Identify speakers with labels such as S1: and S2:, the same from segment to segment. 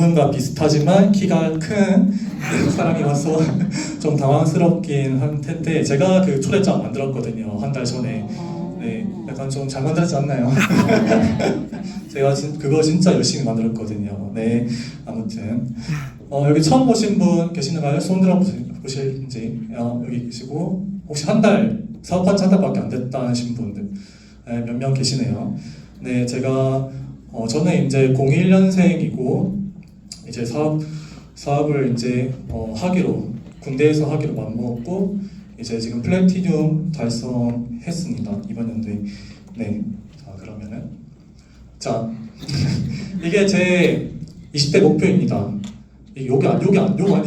S1: 이분과 비슷하지만 키가 큰 사람이 와서 좀 당황스럽긴 한 텐데 제가 그 초대장 만들었거든요. 한 달 전에. 네, 약간 좀 잘 만들었지 않나요? 제가 그거 진짜 열심히 만들었거든요. 네, 아무튼 여기 처음 오신 분 계시는가요? 손 들어 보실지 여기 계시고 혹시 한 달 사업한 지 한 달밖에 안 됐다신 분들 네, 몇 명 계시네요. 네, 제가 저는 이제 01년생이고 이제 사업을 이제 하기로 군대에서 하기로 마음먹었고 이제 지금 플래티늄 달성했습니다. 이번 연도에. 네, 자 그러면은 자 이게 제 20대 목표입니다. 욕이 아니고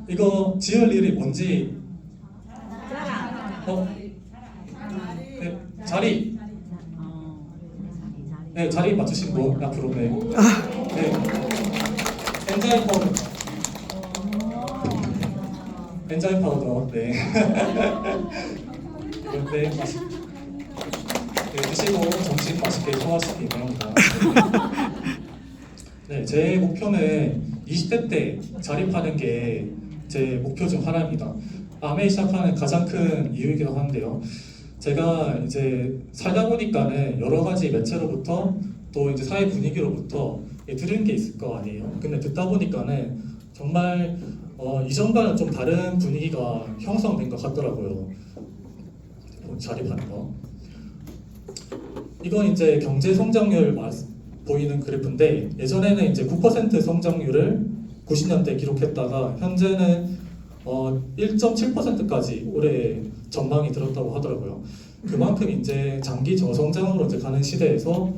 S1: 이거 지을 일이 뭔지 네, 자리 네, 자리 맞추신 분 앞으로 네. 네. 엔자임 파우더 엔자임 파우더 네. 이런데 네, 드시고 점심 맛있게 소화시키기 바랍니다. 네, 제 목표는 20대 때 자립하는 게 제 목표 중 하나입니다. 암에 시작하는 가장 큰 이유이기도 한데요. 제가 이제 살다 보니까는 여러 가지 매체로부터 또 이제 사회 분위기로부터 들은 게 있을 거 아니에요. 근데 듣다 보니까는 정말 이전과는 좀 다른 분위기가 형성된 것 같더라고요. 자립하는 거. 이건 이제 경제 성장률 보이는 그래프인데 예전에는 이제 9% 성장률을 90년대 기록했다가 현재는 1.7%까지 올해 전망이 들었다고 하더라고요. 그만큼 이제 장기 저성장으로 이제 가는 시대에서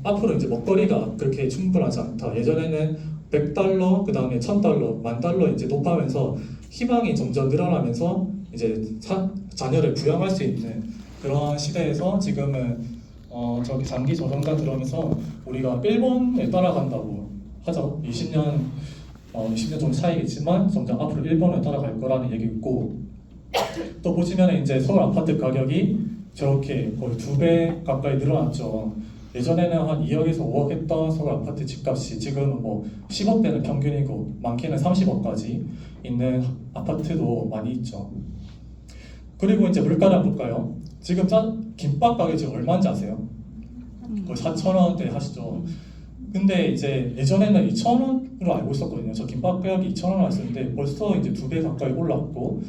S1: 앞으로 이제 먹거리가 그렇게 충분하지 않다. 예전에는 100달러, 그 다음에 1000달러, 10,000달러 이제 높아면서 희망이 점점 늘어나면서 이제 자녀를 부양할 수 있는 그런 시대에서 지금은 저기 장기 저성장 들어오면서 우리가 일본에 따라간다고 하죠. 20년 좀 차이겠지만 점점 앞으로 일본에 따라갈 거라는 얘기가 있고 또 보시면 이제 서울 아파트 가격이 저렇게 거의 2배 가까이 늘어났죠. 예전에는 한 2억에서 5억 했던 서울 아파트 집값이 지금은 뭐 10억대는 평균이고 많게는 30억까지 있는 아파트도 많이 있죠. 그리고 이제 물가를 한번 볼까요? 지금 김밥 가격이 지금 얼마인지 아세요? 거의 4,000원대 하시죠. 근데 이제 예전에는 2,000원으로 알고 있었거든요. 저 김밥 가격이 2,000원 왔었는데 벌써 이제 2배 가까이 올랐고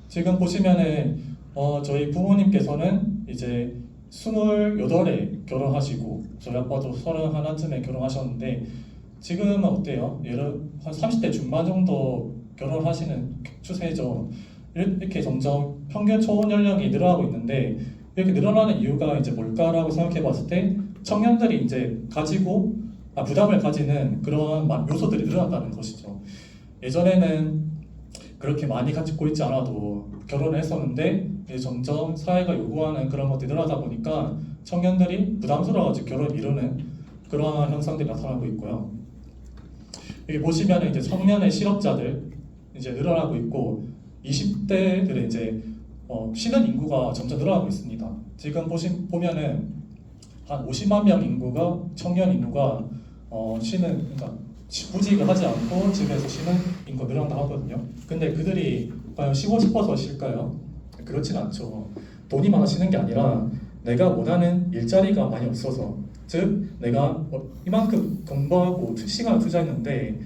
S1: 지금 보시면은 저희 부모님께서는 이제 28에 결혼하시고 저희 아빠도 31쯤에 결혼하셨는데 지금은 어때요? 한 30대 중반 정도 결혼하시는 추세죠. 이렇게 점점 평균 초혼 연령이 늘어나고 있는데 이렇게 늘어나는 이유가 이제 뭘까라고 생각해 봤을 때 청년들이 이제 부담을 가지는 그런 요소들이 늘어났다는 것이죠. 예전에는 그렇게 많이 가지고 있지 않아도 결혼을 했었는데 이제 점점 사회가 요구하는 그런 것들이 늘어나다 보니까 청년들이 부담스러워가지고 결혼을 미루는 그러한 현상들이 나타나고 있고요. 여기 보시면 이제 청년의 실업자들 이제 늘어나고 있고 20대들의 이제 쉬는 인구가 점점 늘어나고 있습니다. 지금 보면은 한 50만 명 인구가 청년 인구가 그러니까 구직을 하지 않고 집에서 쉬는 인구가 늘어난다 하거든요. 근데 그들이 과연 쉬고 싶어서 쉴까요? 그렇진 않죠. 돈이 많아 쉬는 게 아니라 내가 원하는 일자리가 많이 없어서 즉 내가 이만큼 공부하고 시간을 투자했는데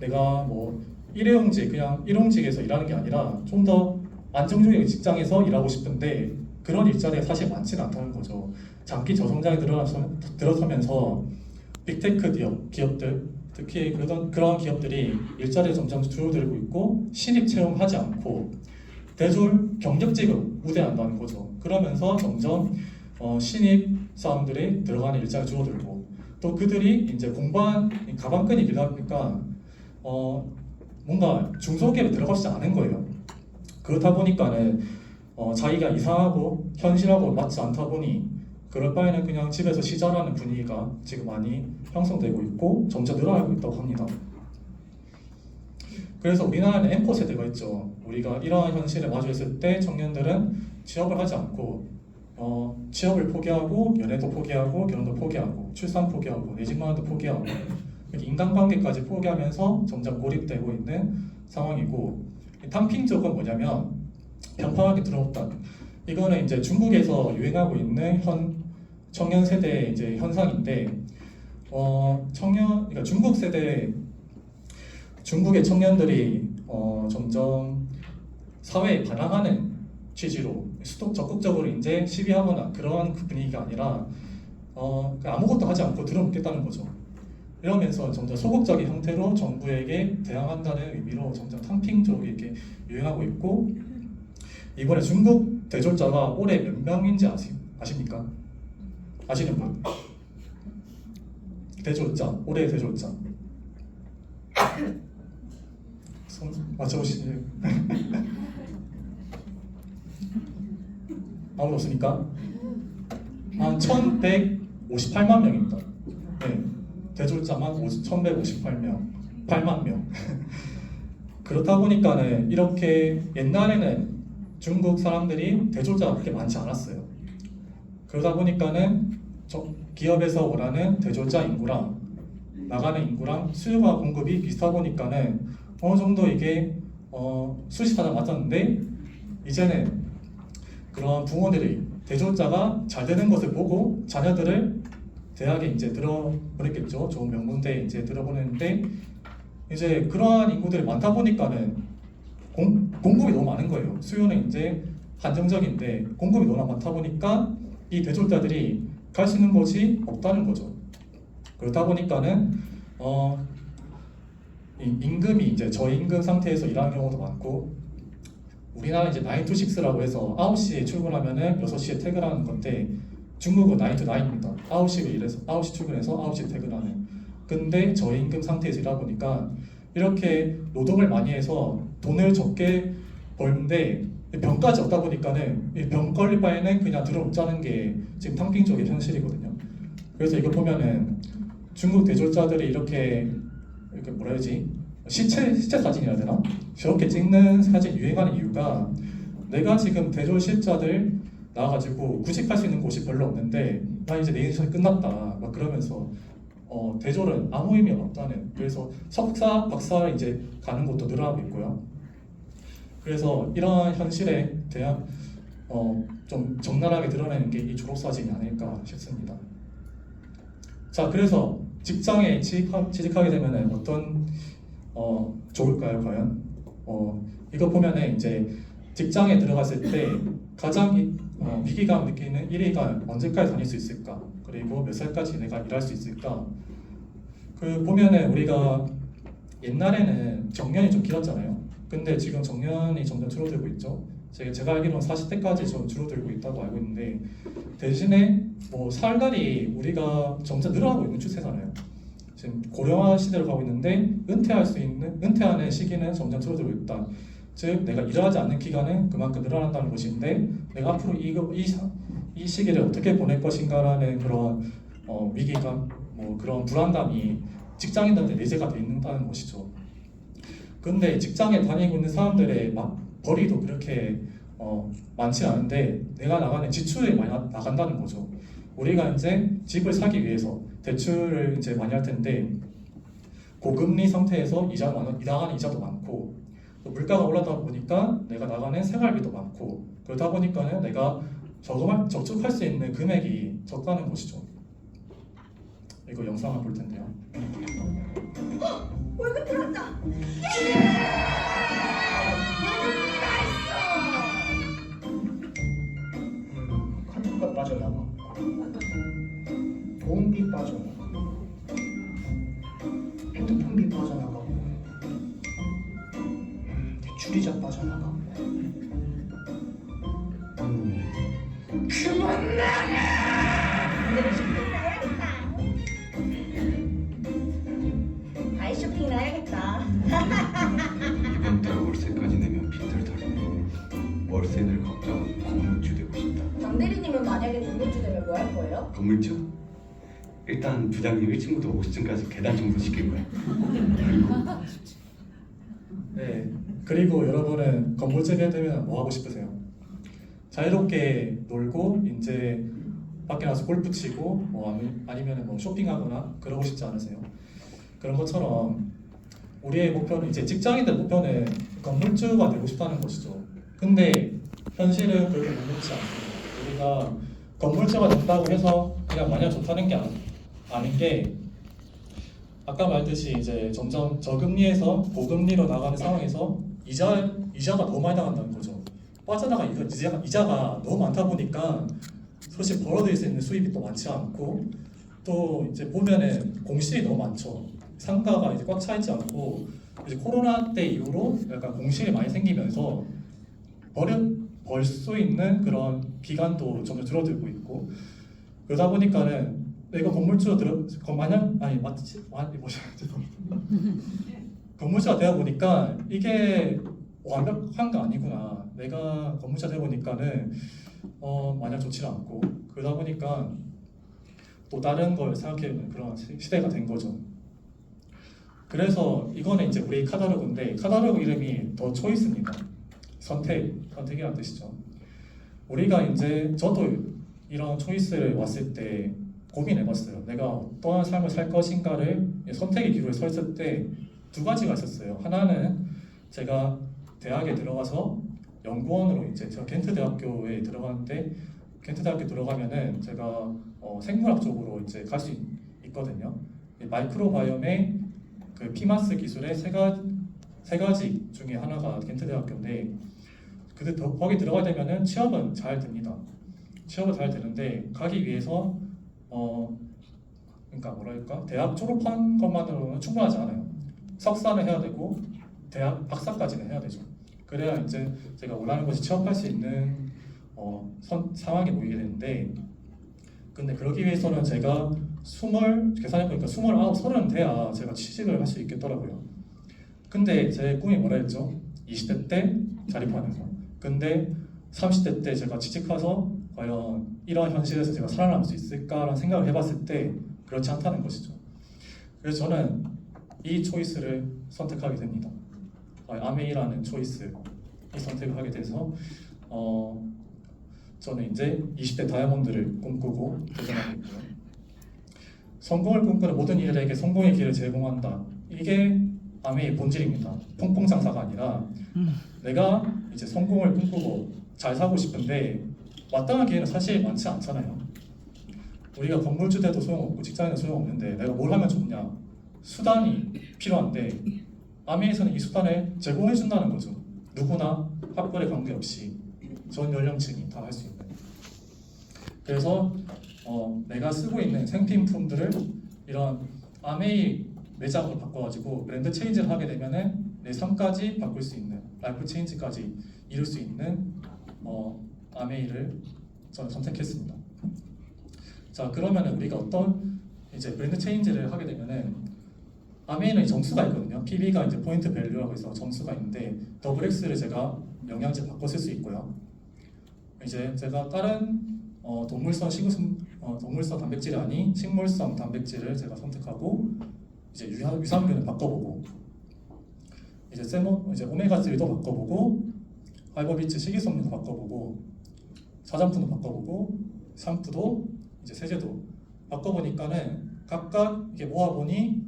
S1: 내가 뭐 일회용직 그냥 일용직에서 일하는 게 아니라 좀 더 안정적인 직장에서 일하고 싶은데 그런 일자리가 사실 많지는 않다는 거죠. 장기 저성장이 들어서면서 빅테크 기업들 특히 그런 기업들이 일자리가 점점 줄어들고 있고 신입 채용하지 않고 대졸 경력직을 우대한다는 거죠. 그러면서 점점 신입 사람들이 들어가는 일자리가 줄어들고 또 그들이 이제 공부한 가방끈이 길다 보니까 뭔가 중소기업에 들어가지 않은 거예요. 그렇다 보니까는 자기가 이상하고 현실하고 맞지 않다 보니 그럴 바에는 그냥 집에서 쉬자라는 분위기가 지금 많이 형성되고 있고 점점 늘어나고 있다고 합니다. 그래서 우리나라는 엠포 세대가 있죠. 우리가 이러한 현실에 마주했을 때 청년들은 취업을 하지 않고 취업을 포기하고 연애도 포기하고 결혼도 포기하고 출산 포기하고 내 집 마련도 포기하고 이렇게 인간관계까지 포기하면서 점점 고립되고 있는 상황이고, 이 탕핑족은 뭐냐면 편파하게 들어온다. 이거는 이제 중국에서 유행하고 있는 청년 세대의 이제 현상인데, 그러니까 중국의 청년들이 점점 사회에 반항하는 취지로 적극적으로 이제 시위하거나 그러한 그 분위기가 아니라 아무것도 하지 않고 들어눕겠다는 거죠. 이러면서 점점 소극적인 형태로 정부에게 대항한다는 의미로 점점 탕핑 쪽이 이렇게 유행하고 있고, 이번에 중국 대졸자가 올해 몇 명인지 아십니까? 아시는 분? 대졸자, 올해 대졸자. 손 맞춰보시죠. 아무도 없으니까 한 1158만 명입니다. 네, 대졸자만 1158명, 8만 명. 그렇다 보니까는 이렇게 옛날에는 중국 사람들이 대졸자가 그렇게 많지 않았어요. 그러다 보니까는 기업에서 원하는 대졸자 인구랑 나가는 인구랑 수요와 공급이 비슷하다 보니까는 어느 정도 이게 수시타자 맞았는데, 이제는 그런 부모들이 대졸자가 잘 되는 것을 보고 자녀들을 대학에 이제 들어보냈겠죠. 좋은 명문대에 이제 들어보냈는데, 이제 그러한 인구들이 많다 보니까는 공급이 너무 많은 거예요. 수요는 이제 한정적인데 공급이 너무 많다 보니까 이 대졸자들이 갈 수 있는 곳이 없다는 거죠. 그렇다 보니까는 임금이 이제 저임금 상태에서 일하는 경우도 많고, 우리나라 이제 9to6라고 해서 9시에 출근하면은 6시에 퇴근하는 건데, 중국은 9to9입니다. 9시에 일해서 9시 출근해서 9시에 퇴근하는. 근데 저임금 상태에서 일하다 보니까 이렇게 노동을 많이 해서 돈을 적게 벌는데 병까지 없다 보니까는 병 걸릴 바에는 그냥 들어눕자는 게 지금 탕핑 쪽의 현실이거든요. 그래서 이거 보면은 중국 대졸자들이 이렇게 뭐라 해야지, 시체 사진이라 해야 되나? 저렇게 찍는 사진 유행하는 이유가, 내가 지금 대졸실자들 나와가지고 구직할 수 있는 곳이 별로 없는데 나 이제 내 인생이 끝났다 막 그러면서 대졸은 아무 의미 없다는, 그래서 석사, 박사 이제 가는 곳도 늘어나고 있고요. 그래서 이러한 현실에 대한 좀 적나라하게 드러내는 게 이 졸업사진이 아닐까 싶습니다. 자, 그래서 직장에 취직하게 되면 어떤 좋을까요, 과연? 이거 보면은 이제 직장에 들어갔을 때 가장 위기감 느끼는 1위가 언제까지 다닐 수 있을까? 그리고 몇 살까지 내가 일할 수 있을까? 보면은 우리가 옛날에는 정년이 좀 길었잖아요. 근데 지금 정년이 점점 줄어들고 있죠. 제가 알기로는 40대까지 좀 줄어들고 있다고 알고 있는데, 대신에 살날이 우리가 점점 늘어나고 있는 추세잖아요. 지금 고령화 시대로 가고 있는데 은퇴하는 시기는 점점 줄어들고 있다. 즉 내가 일하지 않는 기간은 그만큼 늘어난다는 것인데, 내가 앞으로 이 시기를 어떻게 보낼 것인가라는 그런 위기감, 그런 불안감이 직장인들한테 내재가 돼 있다는 것이죠. 근데 직장에 다니고 있는 사람들의 벌이도 그렇게 많지 않은데 내가 나가는 지출이 많이 나간다는 거죠. 우리가 이제 집을 사기 위해서 대출을 이제 많이 할 텐데, 고금리 상태에서 나가는 이자도 많고, 또 물가가 올라다 보니까 내가 나가는 생활비도 많고, 그러다 보니까는 내가 저축할 수 있는 금액이 적다는 것이죠. 이거 영상을 볼 텐데요.
S2: 월급 들어왔다.
S3: 카드가 빠져나가, 보험비 빠져나가, 핸드폰비 빠져나가고, 대출이자 빠져나가고. 그만 나가!
S2: 오늘은 쇼핑이나 해야겠다. 아이 쇼핑이나 해야겠다.
S4: 이번 달 월세까지 내면 빚을 털네. 월세 낼 걱정은 건물주 되고 싶다.
S2: 정 대리님은 만약에 건물주 되면 뭐 할 거예요?
S4: 건물주? 일단 부장님 1층부터 50층까지 계단 청소 시킬 거야. 그리고
S1: 네. 그리고 여러분은 건물주게 되면 뭐 하고 싶으세요? 자유롭게 놀고 이제 밖에 나가서 골프 치고 뭐 아니면 뭐 쇼핑하거나 그러고 싶지 않으세요? 그런 것처럼 우리의 목표는 이제 직장인들 목표는 건물주가 되고 싶다는 것이죠. 근데 현실은 그렇게 녹록지 않습니다. 우리가 건물주가 된다고 해서 그냥 마냥 좋다는 게 아닌 게 아까 말했듯이 이제 점점 저금리에서 고금리로 나가는 상황에서 이자가 너무 많이 나간다는 거죠. 빠져나간 이자가 너무 많다 보니까 사실 벌어들일 수 있는 수입이 또 많지 않고 또 이제 보면은 공실이 너무 많죠. 상가가 이제 꽉 차 있지 않고 이제 코로나 때 이후로 약간 공실이 많이 생기면서 벌 수 있는 그런 기간도 점점 줄어들고 있고 그러다 보니까는 내가 건물주로 건물주가 되어 보니까 이게 완벽한 거 아니구나. 내가 건물주가 되어 보니까는 마냥 좋지 않고 그러다 보니까 또 다른 걸 생각해보는 그런 시대가 된 거죠. 그래서 이거는 이제 우리 카다로그인데 카다로그 이름이 더 초이스입니다. 선택이라는 뜻이죠. 우리가 이제 저도 이런 초이스를 왔을 때 고민해봤어요. 내가 어떠한 삶을 살 것인가를 선택의 기로에 서 있을 때 두 가지가 있었어요. 하나는 제가 대학에 들어가서 연구원으로 이제 제가 겐트 대학교에 들어가는데 겐트 대학교 들어가면은 제가 생물학 쪽으로 이제 갈 수 있거든요. 마이크로바이옴의 그 피마스 기술의 세 가지 중에 하나가 겐트 대학교인데 거기 들어가게 되면은 취업은 잘 됩니다. 취업은 잘 되는데 가기 위해서 그러니까 뭐랄까 대학 졸업한 것만으로는 충분하지 않아요. 석사는 해야 되고 대학 박사까지는 해야 되죠. 그래야 이제 제가 원하는 곳에 취업할 수 있는 상황에 놓이게 되는데 근데 그러기 위해서는 제가 계산해보니까 29, 30 돼야 제가 취직을 할 수 있겠더라고요. 근데 제 꿈이 뭐라 했죠? 20대 때 자립하는 거. 근데 30대 때 제가 취직해서 과연 이런 현실에서 제가 살아남을 수 있을까라는 생각을 해봤을 때 그렇지 않다는 것이죠. 그래서 저는 이 초이스를 선택하게 됩니다. 아메이라는 초이스 이 선택을 하게 돼서 저는 이제 20대 다이아몬드를 꿈꾸고 도전하고 있고요. 성공을 꿈꾸는 모든 이들에게 성공의 길을 제공한다. 이게 아메이의 본질입니다. 퐁퐁장사가 아니라 내가 이제 성공을 꿈꾸고 잘 살고 싶은데 마땅한 기회는 사실 많지 않잖아요. 우리가 건물주 돼도 소용없고 직장인은 소용없는데 내가 뭘 하면 좋냐? 수단이 필요한데 아메이에서는 이 수단을 제공해 준다는 거죠. 누구나 학벌에 관계없이 전 연령층이 다 할 수 있는. 그래서 내가 쓰고 있는 생필품들을 이런 아메이 매장으로 바꿔가지고 브랜드 체인지를 하게 되면은 내 삶까지 바꿀 수 있는 라이프 체인지까지 이룰 수 있는 아메이를 저는 선택했습니다. 자 그러면은 우리가 어떤 이제 브랜드 체인지를 하게 되면은 아메이는 정수가 있거든요. PB가 이제 포인트 밸류라고 해서 정수가 있는데 더블 X를 제가 영양제 바꿔 쓸 수 있고요. 이제 제가 다른 동물성 단백질이 아닌 식물성 단백질을 제가 선택하고 이제 유산균을 바꿔보고 이제 오메가3도 바꿔보고 파이버비츠 식이섬유도 바꿔보고 화장품도 바꿔보고 샴푸도 이제 세제도 바꿔보니까는 각각 이게 모아보니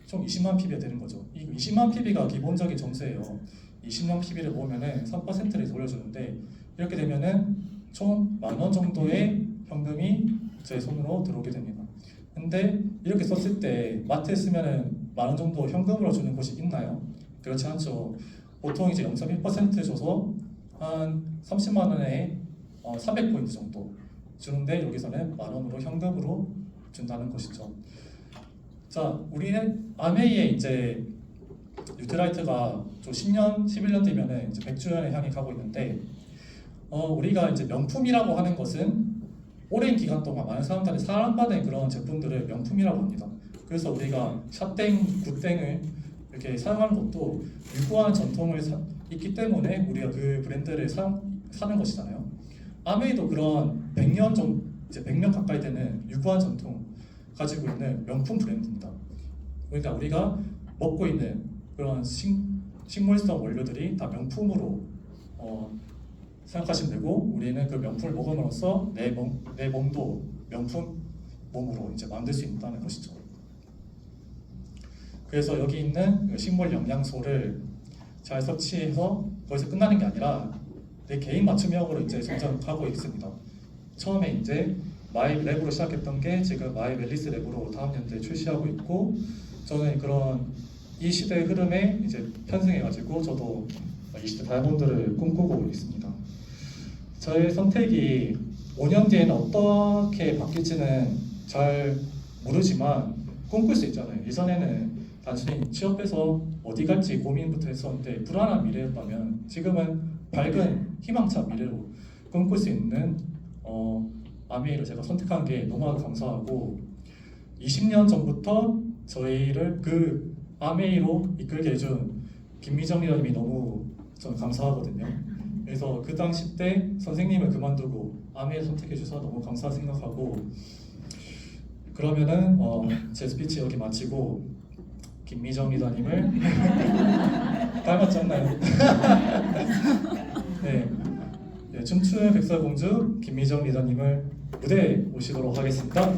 S1: 총 20만 PB가 되는 거죠. 이 20만 PB가 기본적인 점수예요. 20만 PB를 모으면은 3%를 돌려주는데 이렇게 되면은 총 10,000원 정도의 현금이 제 손으로 들어오게 됩니다. 근데 이렇게 썼을 때 마트에 쓰면은 10,000원 정도 현금으로 주는 곳이 있나요? 그렇지 않죠. 보통 이제 0.1% 줘서 한 30만 원에 300포인트 정도 주는데 여기서는 10,000원으로 현금으로 준다는 것이죠. 자, 우리는 아메이의 이제 뉴트라이트가 좀 10년, 11년 되면은 이제 100주년을 향해 가고 있는데 우리가 이제 명품이라고 하는 것은 오랜 기간 동안 많은 사람들이 사랑받은 그런 제품들을 명품이라고 합니다. 그래서 우리가 샷땡, 굿땡을 이렇게 사용하는 것도 유구한 전통을 있기 때문에 우리가 그 브랜드를 사는 것이잖아요. 아메이도 그런 100년 가까이 되는 유구한 전통 가지고 있는 명품 브랜드입니다. 그러니까 우리가 먹고 있는 그런 식물성 원료들이 다 명품으로 생각하시면 되고 우리는 그 명품을 먹음으로써 내 몸도 명품 몸으로 이제 만들 수 있다는 것이죠. 그래서 여기 있는 그 식물 영양소를 잘 섭취해서 거기서 끝나는 게 아니라 내 개인 맞춤형으로 이제 성장하고 있습니다. 처음에 이제 마이 랩으로 시작했던 게 지금 마이 웰리스 랩으로 다음 연도에 출시하고 있고, 저는 그런 이 시대의 흐름에 이제 편승해가지고 저도 이 시대 다이아몬드를 꿈꾸고 있습니다. 저의 선택이 5년 뒤에는 어떻게 바뀔지는 잘 모르지만 꿈꿀 수 있잖아요. 예전에는 단순히 취업해서 어디 갈지 고민부터 했었는데 불안한 미래였다면 지금은 밝은 희망찬 미래로 꿈꿀 수 있는 아메이를 제가 선택한 게 너무 감사하고, 20년 전부터 저희를 그 아메이로 이끌게 해준 김미정 리더님이 너무 저는 감사하거든요. 그래서 그 당시 때 선생님을 그만두고 아메이를 선택해 주셔서 너무 감사 생각하고, 그러면은 제 스피치 여기 마치고 김미정 리더님을 닮았지 않나요? 네. 네, 춤추는 백설공주 김미정 리더님을 무대에 모시도록 하겠습니다.